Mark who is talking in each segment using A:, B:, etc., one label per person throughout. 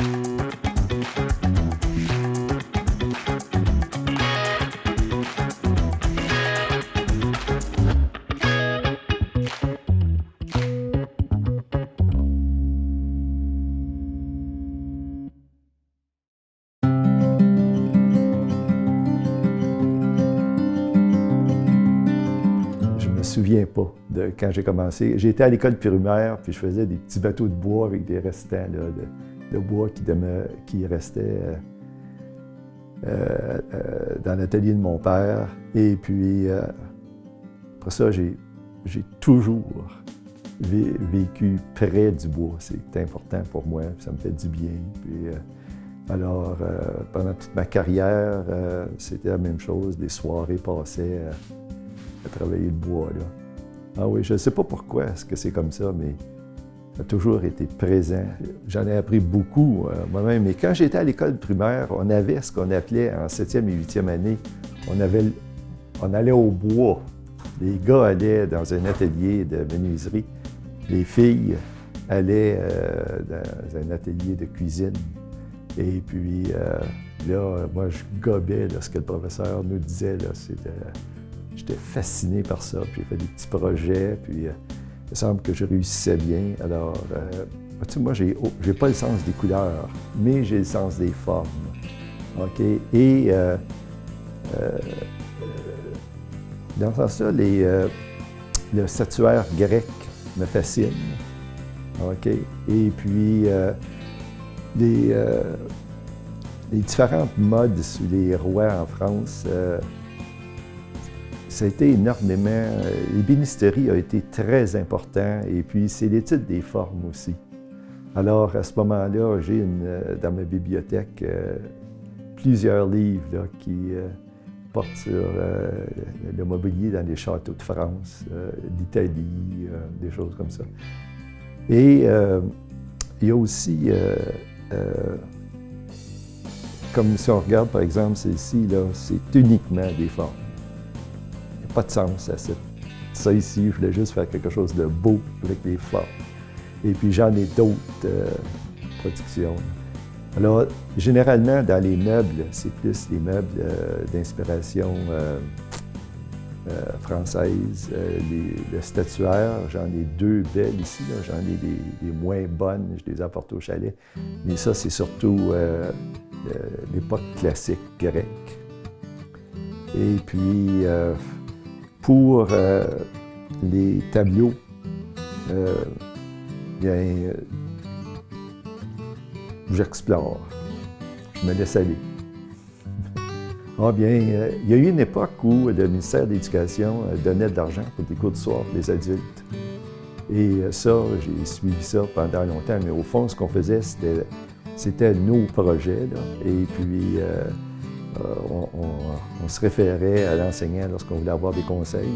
A: Je me souviens pas de quand j'ai commencé. J'étais à l'école primaire, puis je faisais des petits bateaux de bois avec des restants là, de bois qui restaient dans l'atelier de mon père. Et puis, après ça, j'ai toujours vécu près du bois. C'est important pour moi, puis ça me fait du bien. Puis, alors, pendant toute ma carrière, c'était la même chose. Des soirées passées à travailler le bois, là. Ah oui, je ne sais pas pourquoi est-ce que c'est comme ça, mais ça a toujours été présent. J'en ai appris beaucoup moi-même. Mais quand j'étais à l'école primaire, on avait ce qu'on appelait en 7e et 8e année, on allait au bois. Les gars allaient dans un atelier de menuiserie. Les filles allaient dans un atelier de cuisine. Et puis là, moi, je gobais là, ce que le professeur nous disait. J'étais fasciné par ça. Puis j'ai fait des petits projets. Puis il me semble que je réussissais bien. Alors, tu sais, moi, j'ai pas le sens des couleurs, mais j'ai le sens des formes. OK? Et dans ce sens-là, le statuaire grec me fascine. OK? Et puis, les différentes modes sur les rois en France, ça a été énormément... L'ébénisterie a été très important, et puis c'est l'étude des formes aussi. Alors, à ce moment-là, j'ai dans ma bibliothèque plusieurs livres là, qui portent sur le mobilier dans les châteaux de France, d'Italie, des choses comme ça. Et il y a aussi, comme si on regarde par exemple celle-ci, c'est uniquement des formes. Il n'y a pas de sens à ça ici. Je voulais juste faire quelque chose de beau avec des formes. Et puis j'en ai d'autres productions. Alors, généralement, dans les meubles, c'est plus les meubles d'inspiration française. Le statuaire, j'en ai deux belles ici. J'en ai des moins bonnes, je les apporte au chalet. Mais ça, c'est surtout l'époque classique grecque. Et puis, pour les tableaux, j'explore, je me laisse aller. Ah bien, il y a eu une époque où le ministère de l'Éducation donnait de l'argent pour des cours de soir pour les adultes. Et ça, j'ai suivi ça pendant longtemps, mais au fond, ce qu'on faisait, c'était nos projets, là. Et puis, on se référait à l'enseignant lorsqu'on voulait avoir des conseils.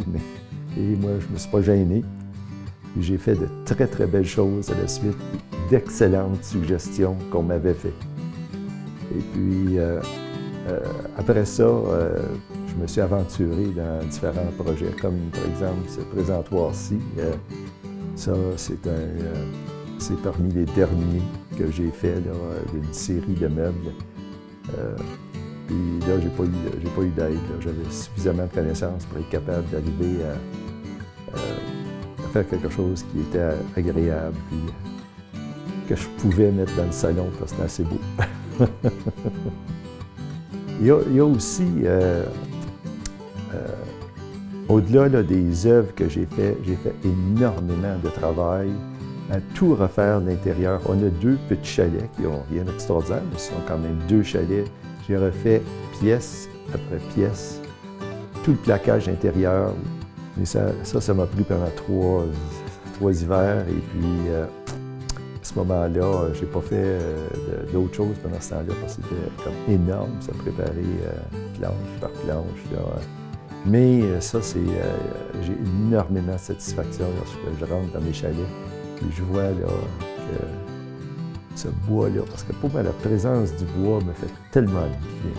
A: Et moi, je ne me suis pas gêné. J'ai fait de très, très belles choses à la suite, d'excellentes suggestions qu'on m'avait faites. Et puis, après ça, je me suis aventuré dans différents projets, comme par exemple ce présentoir-ci. Ça, c'est parmi les derniers que j'ai fait d'une série de meubles. Puis là, j'ai pas eu d'aide. J'avais suffisamment de connaissances pour être capable d'arriver à faire quelque chose qui était agréable, puis que je pouvais mettre dans le salon parce que c'était assez beau. Il y a aussi, au-delà des œuvres que j'ai fait énormément de travail à tout refaire de l'intérieur. On a deux petits chalets qui n'ont rien d'extraordinaire, mais ce sont quand même deux chalets. J'ai refait pièce après pièce, tout le plaquage intérieur. Mais ça m'a pris pendant trois hivers. Et puis, à ce moment-là, j'ai pas fait d'autres choses pendant ce temps-là parce que c'était comme énorme, ça préparait planche par planche. Là. Mais ça, j'ai énormément de satisfaction lorsque je rentre dans mes chalets et je vois là, que ce bois-là, parce que pour moi, la présence du bois me fait tellement de bien.